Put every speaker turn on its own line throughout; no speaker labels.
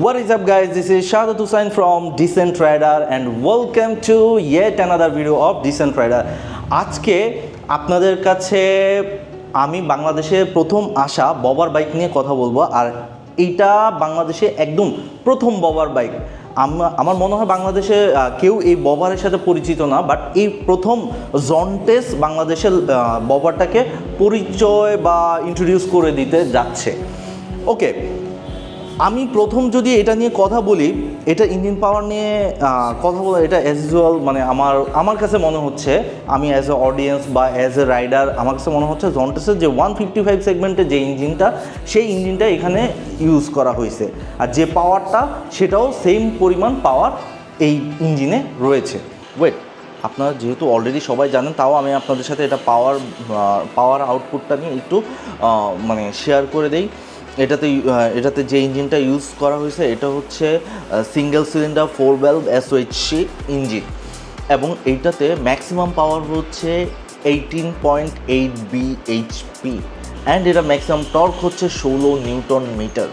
What is up guys, this is Shahad Hussain from Decent Rider and welcome to yet another video of Decent Rider. আজকে আপনাদের কাছে আমি বাংলাদেশে প্রথম আসা ববার বাইক নিয়ে কথা বলবো। আর এইটা বাংলাদেশে একদম প্রথম ববার বাইক। আমার মনে হয় বাংলাদেশে কেউ এই ববারের সাথে পরিচিত না, বাট এই প্রথম জন্টেস বাংলাদেশের ববারটাকে পরিচয় বা ইন্ট্রোডিউস করে দিতে যাচ্ছে। ওকে, আমি প্রথম যদি এটা নিয়ে কথা বলি, এটা ইঞ্জিন পাওয়ার নিয়ে কথা বলা, এটা অ্যাজ ইউজুয়াল মানে আমার কাছে মনে হচ্ছে, আমি অ্যাজ এ অডিয়েন্স বা অ্যাজ এ রাইডার আমার কাছে মনে হচ্ছে জন্টেসের যে 155 সেগমেন্টের যে ইঞ্জিনটা, সেই ইঞ্জিনটা এখানে ইউজ করা হয়েছে। আর যে পাওয়ারটা সেটাও সেম পরিমাণ পাওয়ার এই ইঞ্জিনে রয়েছে। ওয়েট, আপনারা যেহেতু অলরেডি সবাই জানেন, তাও আমি আপনাদের সাথে এটা পাওয়ার আউটপুটটা নিয়ে একটু মানে শেয়ার করে দেই। এটাতে যে ইঞ্জিনটা ইউজ করা হয়েছে এটা হচ্ছে single cylinder 4 valve SOHC engine, এবং এইটাতে ম্যাক্সিমাম পাওয়ার হচ্ছে 18.8 bhp অ্যান্ড এটা ম্যাক্সিমাম টর্ক হচ্ছে 16 নিউটন মিটার।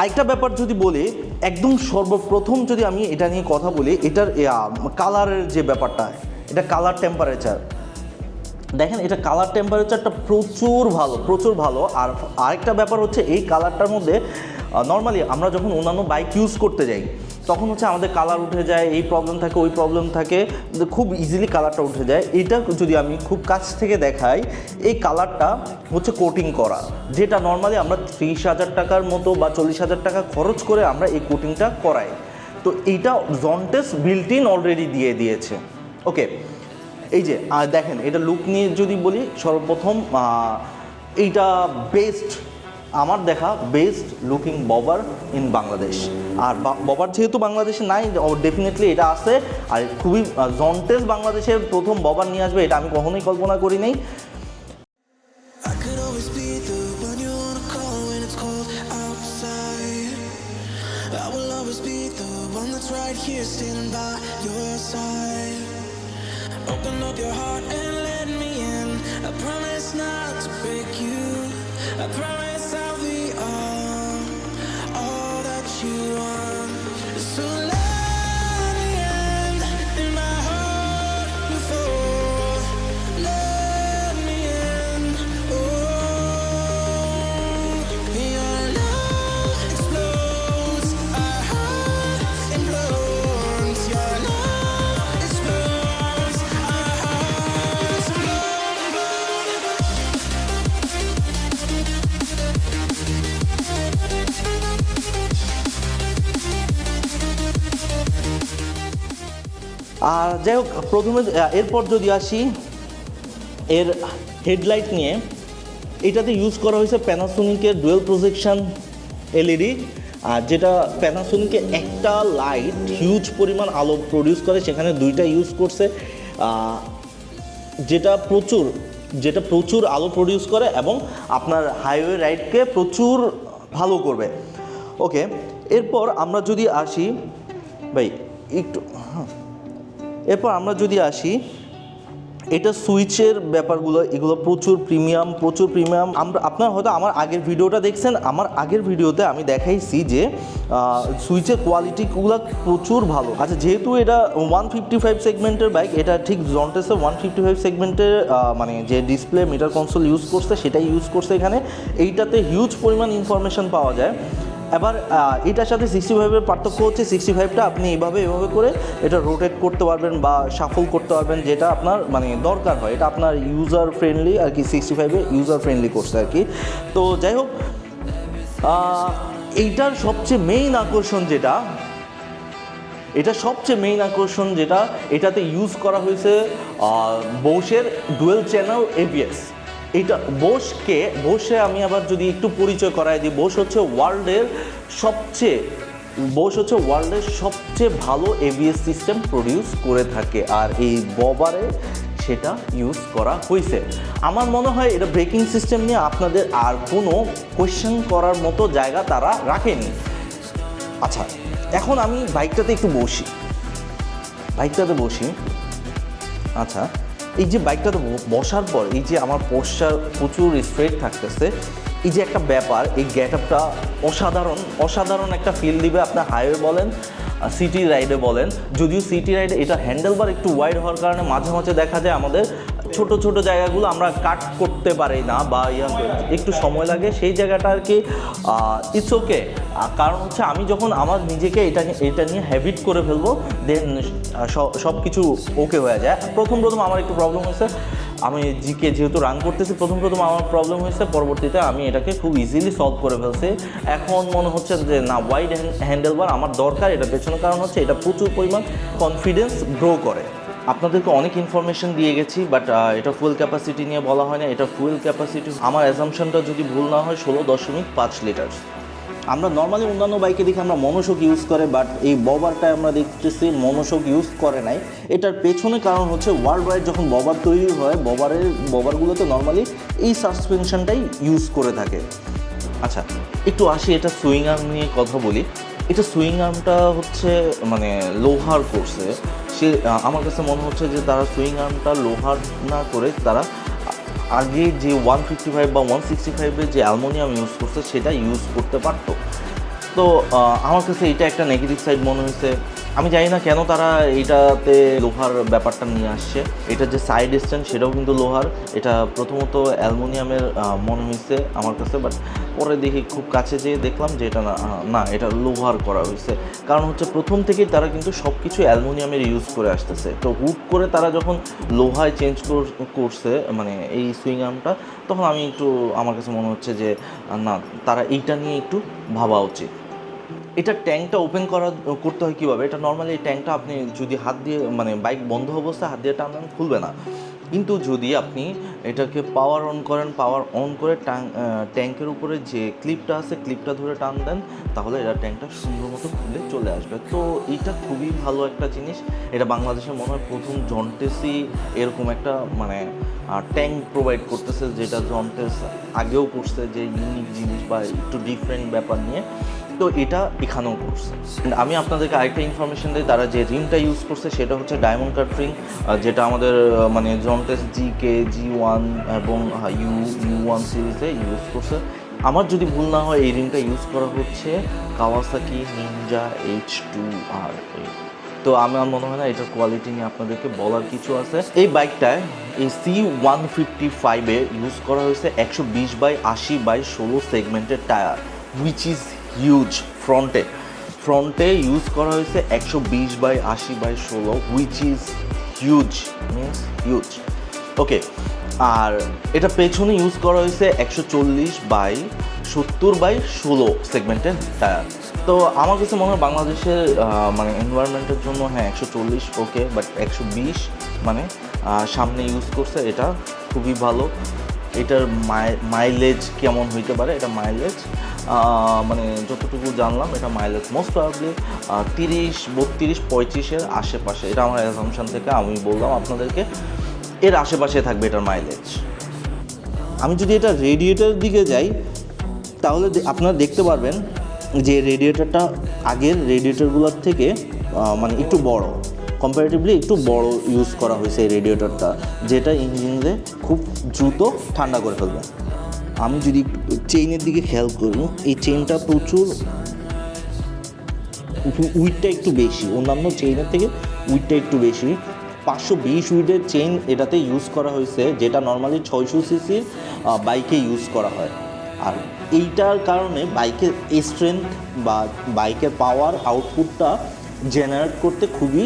আরেকটা ব্যাপার যদি বলি, একদম সর্বপ্রথম যদি আমি এটা নিয়ে কথা বলি, এটার কালারের যে ব্যাপারটা, এটা কালার টেম্পারেচার দেখেন, এটা কালার টেম্পারেচারটা প্রচুর ভালো। আর আরেকটা ব্যাপার হচ্ছে, এই কালারটার মধ্যে নর্মালি আমরা যখন অন্যান্য বাইক ইউজ করতে যাই তখন হচ্ছে আমাদের কালার উঠে যায়, এই প্রবলেম থাকে ওই প্রবলেম থাকে, খুব ইজিলি কালারটা উঠে যায়। এটা যদি আমি খুব কাছ থেকে দেখাই, এই কালারটা হচ্ছে কোটিং করা, যেটা নর্মালি আমরা 30,000 টাকার মতো বা 40,000 টাকা খরচ করে আমরা এই কোটিংটা করাই। তো এইটা জন্টেস বিল্ট ইন অলরেডি দিয়ে দিয়েছে। ওকে, এই যে দেখেন, এটা লুক নিয়ে যদি বলি, সর্বপ্রথম এইটা আমার দেখা best looking bobber in Bangladesh. আর ববার যেহেতু বাংলাদেশে নাই, ডেফিনেটলি এটা আছে। আর খুবই জন্টেস বাংলাদেশের প্রথম ববার নিয়ে আসবে, এটা আমি কখনোই কল্পনা করি নাই।
Open up your heart and let me in. I promise not to break you. I promise I'll be all that you want. So let me in my heart before. Let me in. Oh, your love explodes. Our heart implodes. Your love explodes. Our hearts implode.
আর যাই হোক, প্রথমে এরপর যদি আসি এর headlight নিয়ে, এটাতে use করা হয়েছে প্যানাসোনিকের ডুয়েল প্রজেকশন এলইডি। আর যেটা প্যানাসোনিকের একটা লাইট হিউজ পরিমাণ আলো প্রডিউস করে, সেখানে দুইটা ইউজ করছে, যেটা প্রচুর আলো প্রডিউস করে এবং আপনার হাইওয়ে রাইডকে প্রচুর ভালো করবে। ওকে, এরপর আমরা যদি আসি এটা সুইচের ব্যাপারগুলো, এগুলো প্রচুর প্রিমিয়াম। আপনারা হয়তো আমার আগের ভিডিওটা দেখছেন, আমার আগের ভিডিওতে আমি দেখাইছি যে সুইচের কোয়ালিটিগুলো প্রচুর ভালো। আচ্ছা, যেহেতু এটা 155 সেগমেন্টের বাইক, এটা ঠিক জন্টেসে 155 সেগমেন্টের মানে যে ডিসপ্লে মিটার কনসোল ইউজ করছে সেটাই ইউজ করছে এখানে। এইটাতে হিউজ পরিমাণ ইনফরমেশন পাওয়া যায়। এবার এটার সাথে 65-এর পার্থক্য হচ্ছে, 65টা আপনি এভাবে করে এটা রোটেট করতে পারবেন বা শাফল করতে পারবেন, যেটা আপনার মানে দরকার হয়। এটা আপনার ইউজার ফ্রেন্ডলি আর কি, 65-এ ইউজার ফ্রেন্ডলি করছে আর কি। তো যাই হোক, এইটার সবচেয়ে মেইন আকর্ষণ যেটা এটাতে ইউজ করা হয়েছে বোশের ডুয়েল চ্যানেল ABS। এটা বোশে আমি আবার যদি একটু পরিচয় করাই দিই, বোশ হচ্ছে ওয়ার্ল্ডের সবচেয়ে ভালো ABS সিস্টেম প্রডিউস করে থাকে। আর এই ববারে সেটা ইউজ করা হয়েছে। আমার মনে হয় এটা ব্রেকিং সিস্টেম নিয়ে আপনাদের আর কোনো কোয়েশ্চেন করার মতো জায়গা তারা রাখেনি। আচ্ছা, এখন আমি বাইকটাতে একটু বসি। আচ্ছা, এই যে বাইকটাতে বসার পর এই যে আমার পোস্টার প্রচুর স্ট্রেট থাকতেছে, এই যে একটা ব্যাপার, এই গেট আপটা অসাধারণ একটা ফিল দিবে। আপনার হাইওয়ে বলেন, সিটি রাইডে বলেন। যদিও সিটি রাইডে এটা হ্যান্ডেলবার একটু ওয়াইড হওয়ার কারণে মাঝে মাঝে দেখা যায় আমাদের ছোট ছোট জায়গাগুলো আমরা কাট করতে পারি না বা একটু সময় লাগে, সেই জায়গাটা আর কি ইটস ওকে। কারণ হচ্ছে আমি যখন আমার নিজেকে এটা নিয়ে হ্যাবিট করে ফেলবো, দেন সব কিছু ওকে হয়ে যায়। প্রথম আমার একটু প্রবলেম হয়েছে, আমি জিকে যেহেতু রান করতেছি, প্রথম আমার প্রবলেম হয়েছে, পরবর্তীতে আমি এটাকে খুব ইজিলি সলভ করে ফেলছি। এখন মনে হচ্ছে যে না, ওয়াইড হ্যান্ডেলবার আমার দরকার। এটা পেছনের কারণ হচ্ছে এটা প্রচুর পরিমাণ কনফিডেন্স গ্রো করে। আপনাদেরকে অনেক ইনফরমেশন দিয়ে গেছি, বাট এটা ফুয়েল ক্যাপাসিটি নিয়ে বলা হয় না। এটা ফুয়েল ক্যাপাসিটি আমার অ্যাজাম্পশনটা যদি ভুল না হয় 16.5 লিটার। আমরা নর্মালি অন্যান্য বাইকে দেখি আমরা মনোশক ইউজ করে, বাট এই ববারটায় আমরা দেখতেছি মনোশক ইউজ করে নাই। এটার পেছনে কারণ হচ্ছে ওয়ার্ল্ড ওয়াইড যখন ববার তৈরি হয়, ববারগুলোতে নর্মালি এই সাসপেনশনটাই ইউজ করে থাকে। আচ্ছা, একটু আসি এটা সুইং আর্ম নিয়ে কথা বলি। এটা সুইং আর্মটা হচ্ছে মানে লোহার করছে। আমার কাছে মনে হচ্ছে যে তারা সুইং আর্মটা লোহার না করে তারা আগে যে 155 বা 165-এর যে অ্যালুমিনিয়াম ইউজ করছে সেটা ইউজ করতে পারতো। তো আমার কাছে এটা একটা নেগেটিভ সাইড মনে হয়েছে। আমি জানি না কেন তারা এইটাতে লোহার ব্যাপারটা নিয়ে আসছে। এটা যে সাইড স্ট্যান্ড সেটাও কিন্তু লোহার। এটা প্রথমত অ্যালুমিনিয়ামের মনে হয়েছে আমার কাছে, বাট পরে দেখি খুব কাছে যেয়ে দেখলাম যে এটা না, এটা লোহার করা হয়েছে। কারণ হচ্ছে প্রথম থেকেই তারা কিন্তু সব কিছু অ্যালুমিনিয়ামের ইউজ করে আসতেছে। তো হুট করে তারা যখন লোহায় চেঞ্জ করছে মানে এই সুইং আর্মটা, তখন আমার কাছে মনে হচ্ছে যে না, তারা এইটা নিয়ে একটু ভাবা উচিত। এটা ট্যাঙ্কটা ওপেন করতে হয় কীভাবে? এটা নর্মালি এই ট্যাঙ্কটা আপনি যদি হাত দিয়ে মানে বাইক বন্ধ অবস্থায় হাত দিয়ে টানেন খুলবে না, কিন্তু যদি আপনি এটাকে পাওয়ার অন করে ট্যাঙ্কের উপরে যে ক্লিপটা আছে ক্লিপটা ধরে টান দেন, তাহলে এটা ট্যাঙ্কটা সুন্দর মতো খুলে চলে আসবে। তো এটা খুবই ভালো একটা জিনিস। এটা বাংলাদেশের মনে হয় প্রথম জন্টেসই এরকম একটা মানে ট্যাঙ্ক প্রোভাইড করতেছে, যেটা জন্টেস আগেও করছে যে ইউনিক জিনিস বা একটু ডিফারেন্ট ব্যাপার নিয়ে। তো এটা এখানেও করছে। আমি আপনাদেরকে আরেকটা ইনফরমেশন দিই, তারা যে রিমটা ইউজ করছে সেটা হচ্ছে ডায়মন্ড কাট রিং, যেটা আমাদের মানে জন্টেস জিকে G1 এবং U1 সিরিজে ইউজ করছে। আমার যদি ভুল না হয় এই রিমটা ইউজ করা হচ্ছে কাওয়াসাকি নিনজা H2R। তো আমার মনে হয় না এটার কোয়ালিটি নিয়ে আপনাদেরকে বলার কিছু আছে। এই বাইকটায় এই C155-এ ইউজ করা হয়েছে 120/80/16 সেগমেন্টের টায়ার, হুইচ ইজ হিউজ। ফ্রন্টে ইউজ করা হয়েছে 120/80/16, which is huge, means huge. Okay, আর এটা পেছনে ইউজ করা হয়েছে 140/70/16 সেগমেন্টের টায়ার। তো আমার কাছে মনে হয় বাংলাদেশের মানে এনভায়রনমেন্টের জন্য 140 ওকে, বাট 120 মানে সামনে ইউজ করছে, এটা খুবই ভালো। এটার মাইলেজ কেমন হইতে পারে? এটা মাইলেজ মানে যতটুকু জানলাম এটা মাইলেজ মোস্ট প্রবাবলি 30-32-35-এর আশেপাশে। এটা আমার অ্যাজাম্পশন থেকে আমি বললাম আপনাদেরকে, এর আশেপাশে থাকবে এটার মাইলেজ। আমি যদি এটা রেডিয়েটারের দিকে যাই তাহলে আপনারা দেখতে পারবেন যে রেডিয়েটারটা আগের রেডিয়েটারগুলোর থেকে মানে একটু বড়, কম্পারেটিভলি একটু বড় ইউজ করা হয়েছে এই রেডিয়েটরটা, যেটা ইঞ্জিনকে খুব দ্রুত ঠান্ডা করে ফেলবে। আমি যদি চেইনের দিকে খেয়াল করি, এই চেইনটা প্রচুর উইডটা একটু বেশি, অন্যান্য চেইনের থেকে উইডটা একটু বেশি। 520 উইডের চেইন এটাতে ইউজ করা হয়েছে, যেটা নর্মালি 600 সিসির বাইকে ইউজ করা হয়। আর এইটার কারণে বাইকের স্ট্রেংথ বা বাইকের পাওয়ার আউটপুটটা জেনারেট করতে খুবই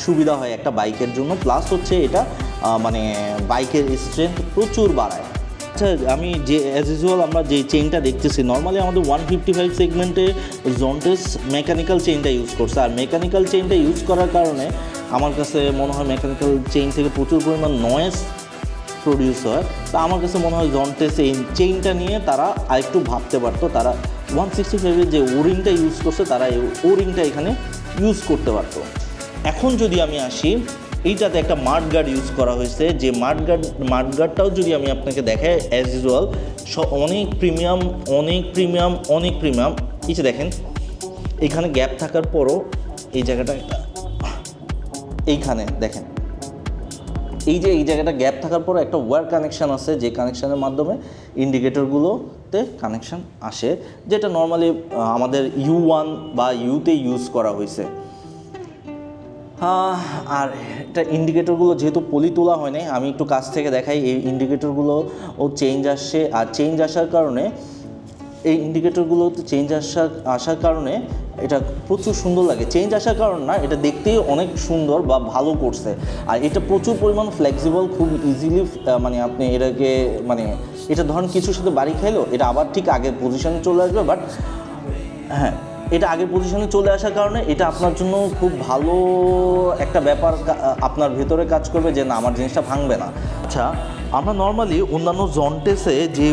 সুবিধা হয় একটা বাইকের জন্য। প্লাস হচ্ছে এটা মানে বাইকের স্ট্রেংথ প্রচুর বাড়ায়। আচ্ছা, আমি যে অ্যাজ ইউজুয়াল আমরা যে চেইনটা দেখতেছি, নর্মালি আমাদের 155 সেগমেন্টে জন্টেস মেকানিক্যাল চেইনটা ইউজ করছে। আর মেকানিক্যাল চেইনটা ইউজ করার কারণে আমার কাছে মনে হয় মেকানিক্যাল চেইন থেকে প্রচুর পরিমাণ নয়েজ প্রডিউস হয়। তা আমার কাছে মনে হয় জন্টেস এই চেইনটা নিয়ে তারা আরেকটু ভাবতে পারতো। তারা 165-এর যে ওরিংটা ইউজ করছে তারা এই ওরিংটা এখানে ইউজ করতে পারতো। এখন যদি আমি আসি এইটাতে একটা মাড গার্ড ইউজ করা হয়েছে, যে মাড গার্ডটাও যদি আমি আপনাকে দেখাই অ্যাজ ইউজুয়াল অনেক প্রিমিয়াম। এই যে দেখেন এইখানে গ্যাপ থাকার পরও এই জায়গাটা একটা এইখানে দেখেন এই জায়গাটা গ্যাপ থাকার পর একটা ওয়্যার কানেকশান আছে, যে কানেকশানের মাধ্যমে ইন্ডিকেটরগুলোতে কানেকশান আসে, যেটা নর্মালি আমাদের U1 বা ইউতে ইউজ করা হয়েছে। আর এটা ইন্ডিকেটরগুলো যেহেতু পলি তোলা হয় নাই, আমি একটু কাছ থেকে দেখাই। এই ইন্ডিকেটরগুলো চেঞ্জ আসছে, আর চেঞ্জ আসার কারণে এই ইন্ডিকেটরগুলোতে চেঞ্জ আসার কারণে এটা প্রচুর সুন্দর লাগে। চেঞ্জ আসার কারণ না, এটা দেখতেই অনেক সুন্দর বা ভালো করছে। আর এটা প্রচুর পরিমাণ ফ্লেক্সিবল, খুব ইজিলি মানে আপনি এটাকে মানে এটা ধরেন কিছুর সাথে বাড়ি খাইলো, এটা আবার ঠিক আগের পজিশনে চলে আসবে। বাট হ্যাঁ, এটা আগের পজিশনে চলে আসার কারণে এটা আপনার জন্য খুব ভালো একটা ব্যাপার আপনার ভেতরে কাজ করবে, যে না আমার জিনিসটা ভাঙবে না। আচ্ছা, আমরা নর্মালি অন্যান্য জন্টেসে যে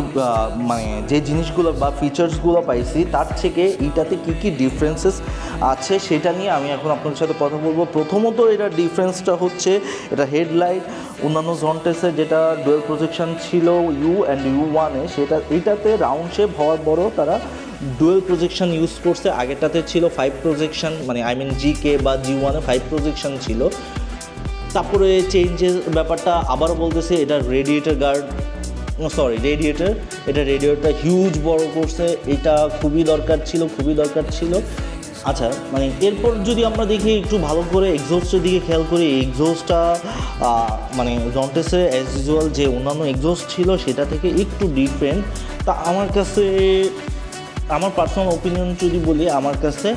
মানে যে জিনিসগুলো বা ফিচার্সগুলো পাইছি, তার থেকে এইটাতে কী ডিফারেন্সেস আছে সেটা নিয়ে আমি এখন আপনাদের সাথে কথা বলবো। প্রথমত এটার ডিফারেন্সটা হচ্ছে এটা হেডলাইট অন্যান্য জন্টেসে যেটা ডুয়েল প্রজেকশন ছিল U অ্যান্ড U1-এ, সেটা এইটাতে রাউন্ড শেপ হওয়ার পরও তারা ডুয়েল প্রজেকশন ইউজ করছে। আগেরটাতে ছিল 5 প্রজেকশন, মানে GK বা G1-এ 5 প্রজেকশন ছিল। তারপরে চেঞ্জের ব্যাপারটা আবারও বলতেছে, এটা রেডিয়েটরটা হিউজ বড় করছে, এটা খুবই দরকার ছিল। আচ্ছা, মানে এরপর যদি আমরা দেখি একটু ভালো করে এক্সজস্টের দিকে খেয়াল করি, এক্সজস্টটা মানে জন্টেসের অ্যাজ ইউজুয়াল যে অন্যান্য এক্সজস্ট ছিল সেটা থেকে একটু ডিফারেন্ট। তা আমার কাছে, আমার পার্সোনাল ওপিনিয়ন যদি বলি, আমার কাছে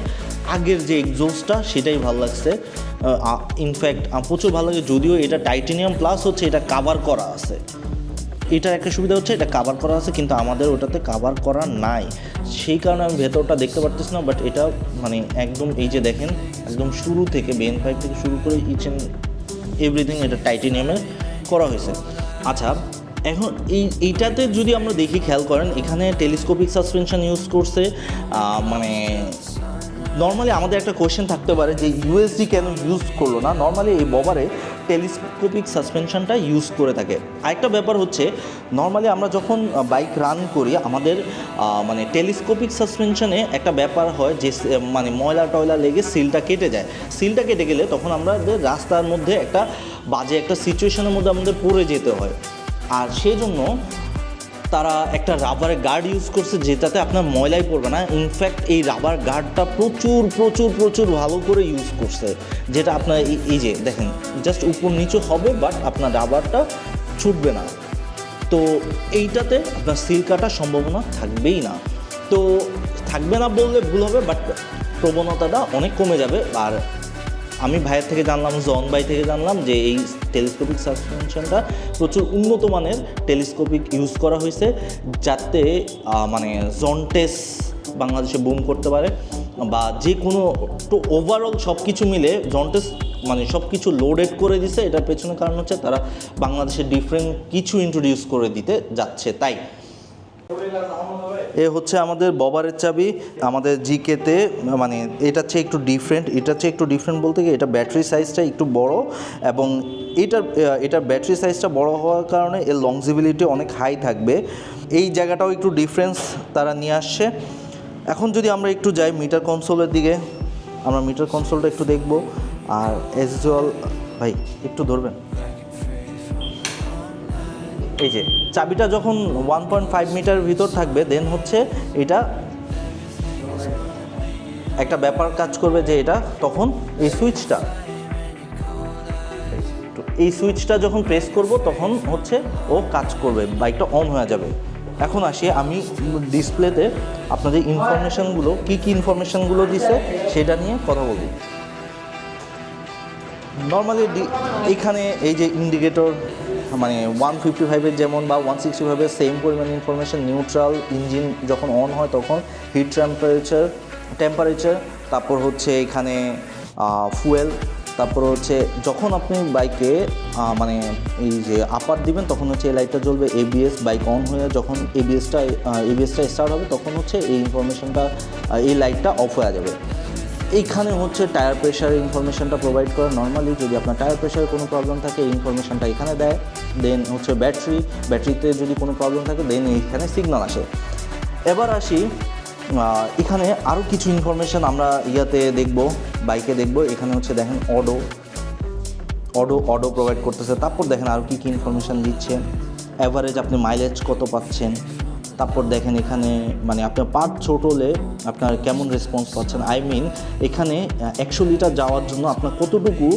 আগের যে এক্সজস্টটা সেটাই ভালো লাগছে। ইনফ্যাক্ট প্রচুর ভালো লাগে, যদিও এটা টাইটেনিয়াম প্লাস হচ্ছে এটা কাভার করা আছে। এটার একটা সুবিধা হচ্ছে এটা কাভার করা আছে, কিন্তু আমাদের ওটাতে কাভার করা নাই, সেই কারণে আমি ভেতরটা দেখতে পারতেছি না। বাট এটা মানে একদম এই যে দেখেন একদম শুরু থেকে বেন পাইপ থেকে শুরু করে ইচ অ্যান্ড এভরিথিং এটা টাইটেনিয়ামে করা হয়েছে। আচ্ছা, এখন এইটাতে যদি আমরা দেখি, খেয়াল করেন এখানে টেলিস্কোপিক সাসপেনশন ইউজ করছে। মানে নর্মালি আমাদের একটা কোয়েশ্চেন থাকতে পারে যে USD কেন ইউজ করলো না। নর্মালি এই ববারে টেলিস্কোপিক সাসপেনশনটা ইউজ করে থাকে। আরেকটা ব্যাপার হচ্ছে, নর্মালি আমরা যখন বাইক রান করি আমাদের মানে টেলিস্কোপিক সাসপেনশনে একটা ব্যাপার হয় যে মানে ময়লা টয়লা লেগে সিলটা কেটে যায়। সিলটা কেটে গেলে তখন আমাদের রাস্তার মধ্যে একটা বাজে একটা সিচুয়েশনের মধ্যে আমাদের পড়ে যেতে হয়। আর সেই জন্য তারা একটা রাবারের গার্ড ইউজ করছে, যেটাতে আপনার ময়লাই পড়বে না। ইনফ্যাক্ট এই রাবার গার্ডটা প্রচুর ভালো করে ইউজ করছে, যেটা আপনার এই যে দেখেন জাস্ট উপর নিচু হবে, বাট আপনার রাবারটা ছুটবে না। তো এইটাতে আপনার সিল কাটার সম্ভাবনা থাকবেই না। তো থাকবে না বললে ভুল হবে, বাট প্রবণতাটা অনেক কমে যাবে। আর আমি ভাইয়ের থেকে জানলাম, জন ভাই থেকে জানলাম যে এই টেলিস্কোপিক সাসপেনশনটা প্রচুর উন্নত মানের টেলিস্কোপিক ইউজ করা হয়েছে, যাতে মানে জন্টেস বাংলাদেশে বুম করতে পারে, বা যে কোনো তো ওভারঅল সব কিছু মিলে জন্টেস মানে সব কিছু লোডেড করে দিছে। এটার পেছনে কারণ হচ্ছে তারা বাংলাদেশে ডিফারেন্ট কিছু ইন্ট্রোডিউস করে দিতে যাচ্ছে। তাই এ হচ্ছে আমাদের ববারের চাবি আমাদের জিকেতে, মানে এটার চেয়ে একটু ডিফারেন্ট বলতে গিয়ে এটা ব্যাটারি সাইজটা একটু বড়, এবং এটার ব্যাটারি সাইজটা বড় হওয়ার কারণে এর লংজিবিলিটি অনেক হাই থাকবে। এই জায়গাটাও একটু ডিফারেন্স তারা নিয়ে আসছে। এখন যদি আমরা একটু যাই মিটার কনসোলের দিকে, আমরা মিটার কনসোলটা একটু দেখব। আর অ্যাজ ইউজুয়াল ভাই একটু ধরবেন, এই যে চাবিটা যখন 1.5 মিটার ভিতর থাকবে, দেন হচ্ছে এটা একটা ব্যাপার কাজ করবে, যে এটা তখন এই সুইচটা যখন প্রেস করব তখন হচ্ছে ও কাজ করবে, বাইকটা অন হয়ে যাবে। এখন আসি আমি ডিসপ্লেতে আপনাদের ইনফরমেশানগুলো কী ইনফরমেশানগুলো দিছে সেটা নিয়ে কথা বলব। নর্মালি এখানে এই যে ইন্ডিকেটর মানে 155-এর যেমন বা 165-এর সেম পরিমাণ ইনফরমেশান, নিউট্রাল, ইঞ্জিন যখন অন হয় তখন হিট টেম্পারেচার, তারপর হচ্ছে এখানে ফুয়েল, তারপর হচ্ছে যখন আপনি বাইকে মানে এই যে আপার দিবেন তখন হচ্ছে এই লাইটটা জ্বলবে। ABS বাইক অন হয়ে যখন ABS-টা স্টার্ট হবে তখন হচ্ছে এই ইনফরমেশানটা এই লাইটটা অফ হয়ে যাবে। এইখানে হচ্ছে টায়ার প্রেশারের ইনফরমেশনটা প্রোভাইড করে। নর্মালি যদি আপনার টায়ার প্রেশারে কোনো প্রবলেম থাকে এই ইনফরমেশনটা এখানে দেয়। দেন হচ্ছে ব্যাটারিতে যদি কোনো প্রবলেম থাকে দেন এইখানে সিগন্যাল আসে। এবার আসি এখানে আরও কিছু ইনফরমেশন আমরা দেখব, বাইকে দেখব। এখানে হচ্ছে দেখেন অডো প্রোভাইড করতেছে। তারপর দেখেন আরও কী ইনফরমেশান দিচ্ছে, অ্যাভারেজ আপনি মাইলেজ কত পাচ্ছেন। তারপর দেখেন এখানে মানে আপনার পার্ট ছোট হলে আপনার কেমন রেসপন্স পাচ্ছেন। এখানে 100 লিটার যাওয়ার জন্য আপনার কতটুকু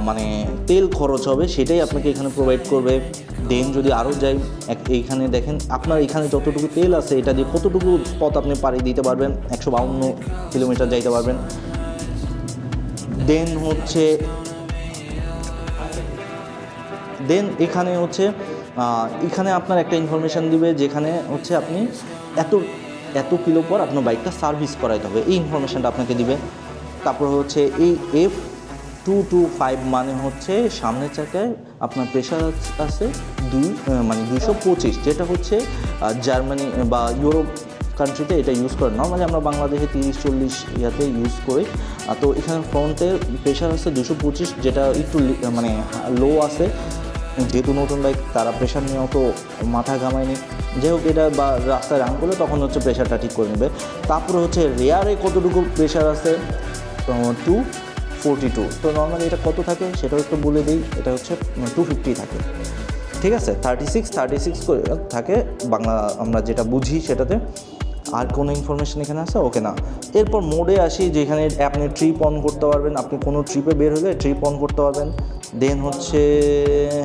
মানে তেল খরচ হবে সেটাই আপনাকে এখানে প্রোভাইড করবে। দেন যদি আরও যাই এইখানে দেখেন আপনার এখানে যতটুকু তেল আছে এটা দিয়ে কতটুকু পথ আপনি পাড়ি দিতে পারবেন, 152 কিলোমিটার যাইতে পারবেন। এখানে আপনার একটা ইনফরমেশান দিবে যেখানে হচ্ছে আপনি এত কিলো পর আপনার বাইকটা সার্ভিস করাইতে হবে, এই ইনফরমেশানটা আপনাকে দিবে। তারপর হচ্ছে এই F225 মানে হচ্ছে সামনের চাকায় আপনার প্রেশার আছে 225, যেটা হচ্ছে জার্মানি বা ইউরোপ কান্ট্রিতে এটা ইউজ করে। নর্মালি আমরা বাংলাদেশে 30-40 ইউজ করি। তো এখানে ফ্রন্টের প্রেশার আছে 225, যেটা একটু মানে লো আছে। যেহেতু নতুন বাইক তারা প্রেশার নিয়ে অত মাথা ঘামায়নি, যাই হোক এটা বা রাস্তায় রান করলে তখন হচ্ছে প্রেশারটা ঠিক করে নেবে। তারপরে হচ্ছে রেয়ারে কতটুকু প্রেশার আছে 242। তো নর্মালি এটা কত থাকে সেটাও একটু বলে দিই, এটা হচ্ছে 250 থাকে, ঠিক আছে। 36 করে থাকে বাংলা আমরা যেটা বুঝি সেটাতে। আর কোনো ইনফরমেশান এখানে আছে ওকে না। এরপর মোডে আসি, যেখানে আপনি ট্রিপ অন করতে পারবেন, আপনি কোনো ট্রিপে বের হলে ট্রিপ অন করতে পারবেন। দেন হচ্ছে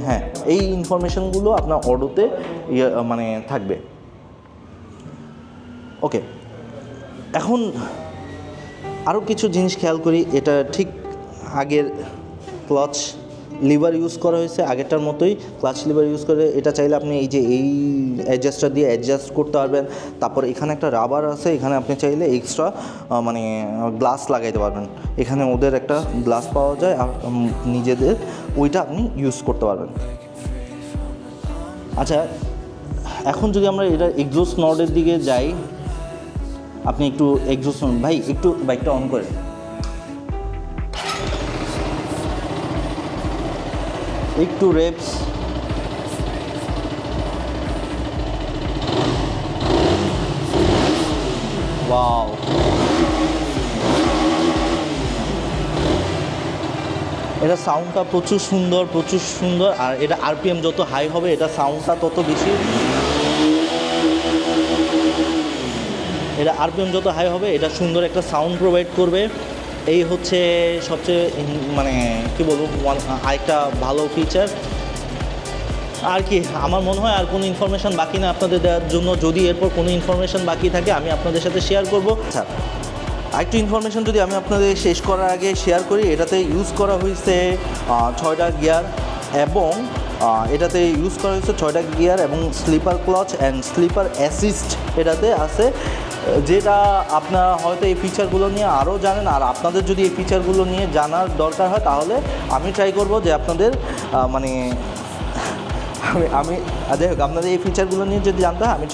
হ্যাঁ, এই ইনফরমেশানগুলো আপনার অডোতে মানে থাকবে। ওকে, এখন আরও কিছু জিনিস খেয়াল করি। এটা ঠিক আগের ক্লাচ লিভার ইউজ করা হয়েছে, আগেরটার মতোই ক্লাচ লিভার ইউজ করে। এটা চাইলে আপনি এই অ্যাডজাস্টার দিয়ে অ্যাডজাস্ট করতে পারবেন। তারপর এখানে একটা রাবার আছে, এখানে আপনি চাইলে এক্সট্রা মানে গ্লাস লাগাইতে পারবেন। এখানে ওদের একটা গ্লাস পাওয়া যায় আর নিজেদের ওইটা আপনি ইউজ করতে পারবেন। আচ্ছা, এখন যদি আমরা এটা এক্সজস্ট নটের দিকে যাই, আপনি একটু এক্সজস্ট ভাই একটু বাইকটা অন করে একটু রেপস। ওয়াও, এটা সাউন্ডটা প্রচুর সুন্দর। আর এটা আরপিএম যত হাই হবে এটা সাউন্ডটা তত বেশি, এটা আরপিএম যত হাই হবে এটা সুন্দর একটা সাউন্ড প্রোভাইড করবে। এই হচ্ছে সবচেয়ে মানে কী বলবো আরেকটা ভালো ফিচার। আর কি আমার মনে হয় আর কোনো ইনফরমেশান বাকি না আপনাদের দেওয়ার জন্য। যদি এরপর কোনো ইনফরমেশান বাকি থাকে আমি আপনাদের সাথে শেয়ার করব। আচ্ছা, আরেকটু ইনফরমেশান যদি আমি আপনাদের শেষ করার আগে শেয়ার করি, এটাতে ইউজ করা হয়েছে 6টা গিয়ার এবং এটাতে ইউজ করা হয়েছে 6টা গিয়ার এবং slipper clutch and slipper assist এটাতে আছে। যেটা আপনারা হয়তো এই ফিচারগুলো নিয়ে আরও জানেন, আর আপনাদের যদি এই ফিচারগুলো নিয়ে জানার দরকার হয় তাহলে আমি ট্রাই করব যে আপনাদের মানে আমি যাই হোক আপনাদের এই ফিচারগুলো নিয়ে যদি জানতে হয় আমি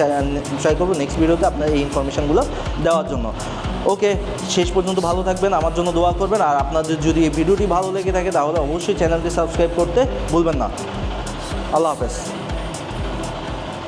ট্রাই করবো নেক্সট ভিডিওতে আপনার এই ইনফরমেশানগুলো দেওয়ার জন্য। ওকে, শেষ পর্যন্ত ভালো থাকবেন, আমার জন্য দোয়া করবেন। আর আপনাদের যদি এই ভিডিওটি ভালো লেগে থাকে তাহলে অবশ্যই চ্যানেলটি সাবস্ক্রাইব করতে ভুলবেন না। আল্লাহ হাফেজ।